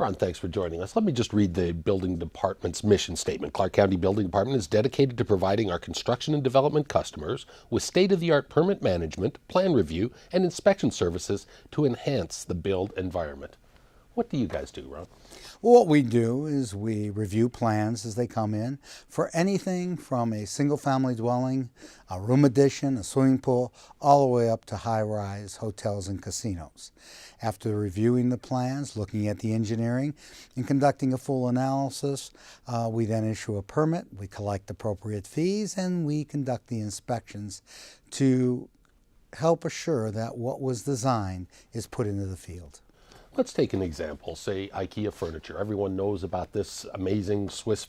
Ron, thanks for joining us. Let me just read the building department's mission statement. Clark County Building Department is dedicated to providing our construction and development customers with state-of-the-art permit management, plan review, and inspection services to enhance the build environment. What do you guys do, Ron? Well, what we do is we review plans as they come in for anything from a single-family dwelling, a room addition, a swimming pool, all the way up to high-rise hotels and casinos. After reviewing the plans, looking at the engineering, and conducting a full analysis, we then issue a permit, we collect appropriate fees, and we conduct the inspections to help assure that what was designed is put into the field. Let's take an example, say IKEA Furniture. Everyone knows about this amazing Swedish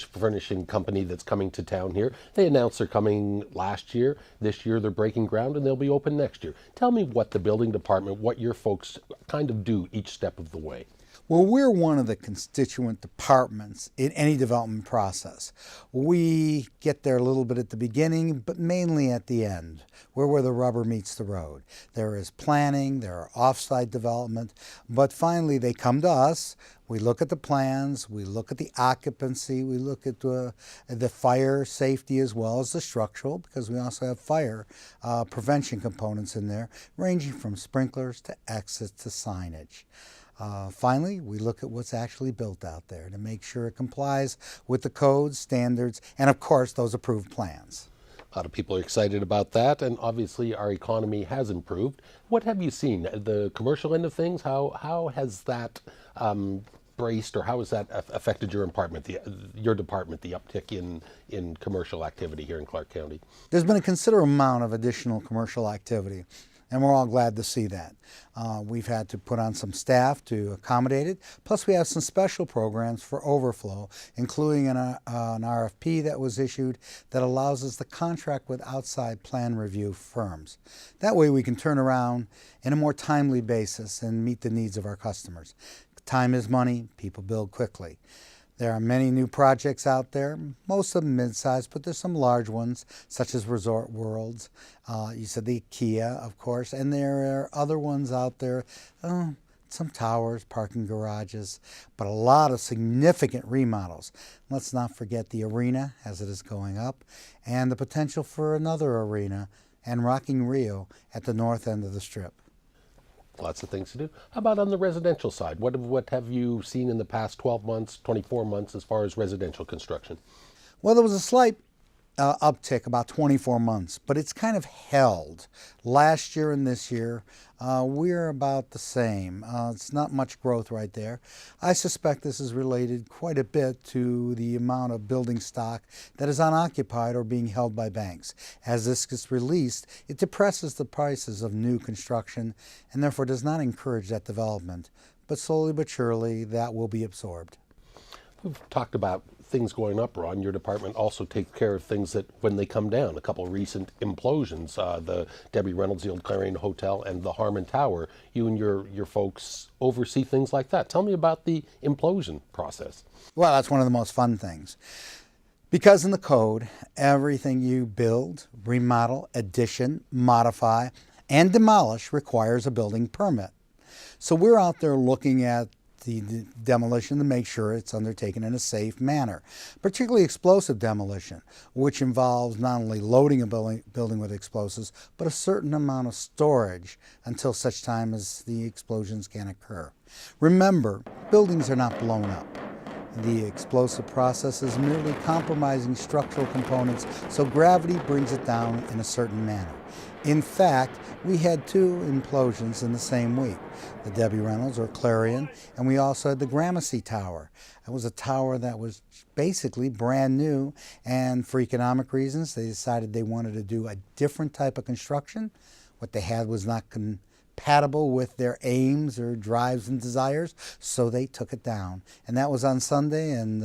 furnishing company that's coming to town here. They announced they're coming last year. This year they're breaking ground and they'll be open next year. Tell me what the building department, what your folks kind of do each step of the way. Well, we're one of the constituent departments in any development process. We get there a little bit at the beginning, but mainly at the end, where the rubber meets the road. There is planning, there are off-site development, but finally they come to us. We look at the plans, we look at the occupancy, we look at the fire safety as well as the structural, because we also have fire prevention components in there, ranging from sprinklers to exits to signage. Finally, we look at what's actually built out there to make sure it complies with the codes, standards, and of course those approved plans. A lot of people are excited about that, and obviously our economy has improved. What have you seen? The commercial end of things, how has that braced, or how has that affected your department, the uptick in commercial activity here in Clark County? There's been a considerable amount of additional commercial activity, and we're all glad to see that. We've had to put on some staff to accommodate it. Plus, we have some special programs for overflow, including an RFP that was issued that allows us to contract with outside plan review firms. That way we can turn around in a more timely basis and meet the needs of our customers. Time is money. People build quickly. There are many new projects out there, most of them mid-sized, but there's some large ones, such as Resort Worlds. You said the IKEA, of course, and there are other ones out there, some towers, parking garages, but a lot of significant remodels. Let's not forget the arena, as it is going up, and the potential for another arena and Rocking Rio at the north end of the Strip. Lots of things to do. How about on the residential side? What have you seen in the past 12 months, 24 months as far as residential construction? Well, there was a slight uptick about 24 months, but it's kind of held. Last year and this year, we're about the same. It's not much growth right there. I suspect this is related quite a bit to the amount of building stock that is unoccupied or being held by banks. As this gets released, it depresses the prices of new construction and therefore does not encourage that development. But slowly but surely, that will be absorbed. We've talked about things going up, Ron. Your department also takes care of things that when they come down. A couple of recent implosions, the Debbie Reynolds, the old Clarion Hotel, and the Harmon Tower. You and your folks oversee things like that. Tell me about the implosion process. Well, that's one of the most fun things. Because in the code, everything you build, remodel, addition, modify, and demolish requires a building permit. So we're out there looking at the demolition to make sure it's undertaken in a safe manner, particularly explosive demolition, which involves not only loading a building with explosives, but a certain amount of storage until such time as the explosions can occur. Remember, buildings are not blown up. The explosive process is merely compromising structural components, so gravity brings it down in a certain manner. In fact, we had 2 implosions in the same week, the Debbie Reynolds or Clarion, and we also had the Gramercy Tower. It was a tower that was basically brand new, and for economic reasons, they decided they wanted to do a different type of construction. What they had was not compatible with their aims or drives and desires, so they took it down. And that was on Sunday, and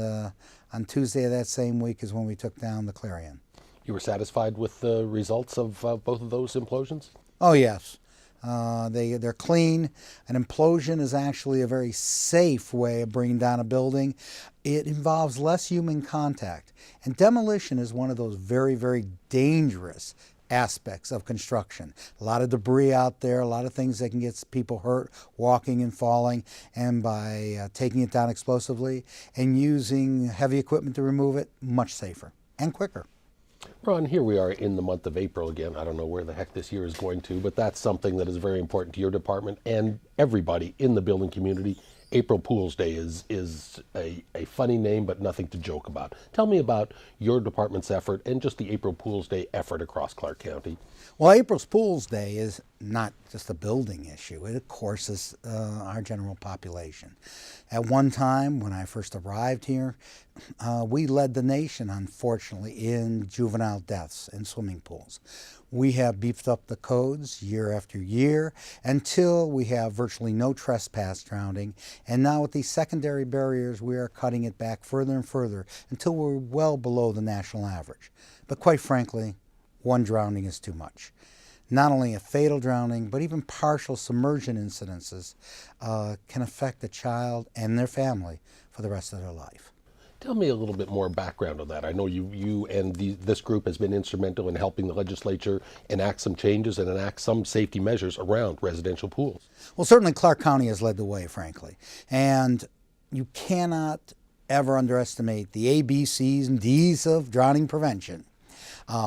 on Tuesday of that same week is when we took down the Clarion. You were satisfied with the results of both of those implosions? Oh, yes. They're clean. An implosion is actually a very safe way of bringing down a building. It involves less human contact. And demolition is one of those very, very dangerous aspects of construction. A lot of debris out there, a lot of things that can get people hurt walking and falling, and by taking it down explosively and using heavy equipment to remove it, much safer and quicker. Ron, here we are in the month of April again. I don't know where the heck this year is going to, but that's something that is very important to your department and everybody in the building community. April Fool's Day is a funny name, but nothing to joke about. Tell me about your department's effort and just the April Fool's Day effort across Clark County. Well, April Fool's Day is not just a building issue. It, of course, is our general population. At one time, when I first arrived here, we led the nation, unfortunately, in juvenile deaths in swimming pools. We have beefed up the codes year after year until we have virtually no trespass drowning. And now with these secondary barriers, we are cutting it back further and further until we're well below the national average. But quite frankly, one drowning is too much. Not only a fatal drowning, but even partial submersion incidences can affect a child and their family for the rest of their life. Tell me a little bit more background on that. I know you and this group has been instrumental in helping the legislature enact some changes and enact some safety measures around residential pools. Well, certainly Clark County has led the way, frankly. And you cannot ever underestimate the A, B, C's, and D's of drowning prevention.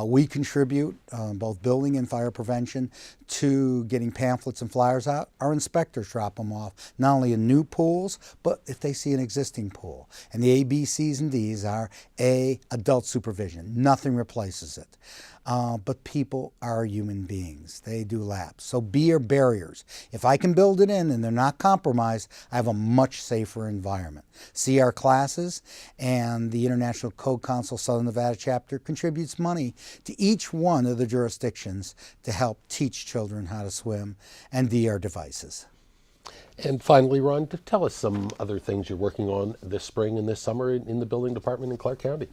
We contribute, both building and fire prevention, to getting pamphlets and flyers out. Our inspectors drop them off, not only in new pools, but if they see an existing pool. And the A, B, C's, and D's are A, adult supervision. Nothing replaces it. But people are human beings. They do lapse. So B your barriers. If I can build it in and they're not compromised, I have a much safer environment. C, our classes, and the International Code Council Southern Nevada chapter contributes money to each one of the jurisdictions to help teach children how to swim, and D, our devices. And finally, Ron, tell us some other things you're working on this spring and this summer in the building department in Clark County.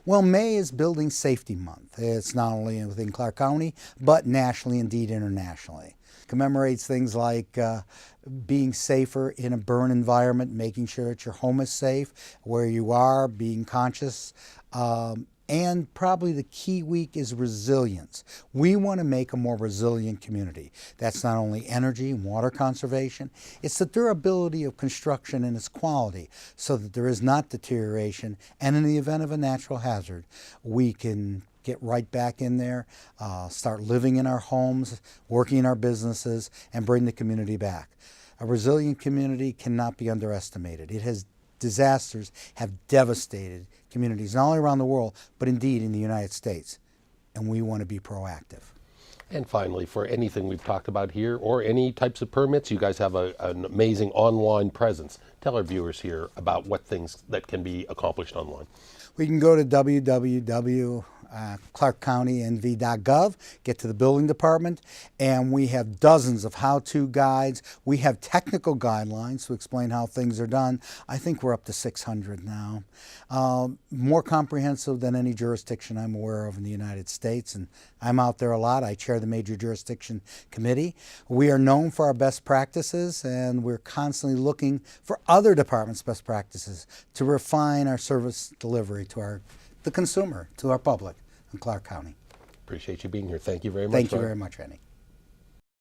Well, May is Building Safety Month. It's not only within Clark County, but nationally, indeed internationally. It commemorates things like being safer in a burn environment, making sure that your home is safe, where you are, being conscious. And probably the key week is resilience. We want to make a more resilient community. That's not only energy and water conservation, it's the durability of construction and its quality so that there is not deterioration, and in the event of a natural hazard, we can get right back in there, start living in our homes, working in our businesses, and bring the community back. A resilient community cannot be underestimated. Disasters have devastated communities, not only around the world, but indeed in the United States. And we want to be proactive. And finally, for anything we've talked about here or any types of permits, you guys have an amazing online presence. Tell our viewers here about what things that can be accomplished online. We can go to www.clarkcountynv.gov, get to the building department, and we have dozens of how-to guides. We have technical guidelines to explain how things are done. I think we're up to 600 now. More comprehensive than any jurisdiction I'm aware of in the United States, and I'm out there a lot. I chair the Major Jurisdiction Committee. We are known for our best practices, and we're constantly looking for other departments' best practices to refine our service delivery to the consumer, to our public in Clark County. Appreciate you being here. Thank you very much. Thank you very much, Rennie.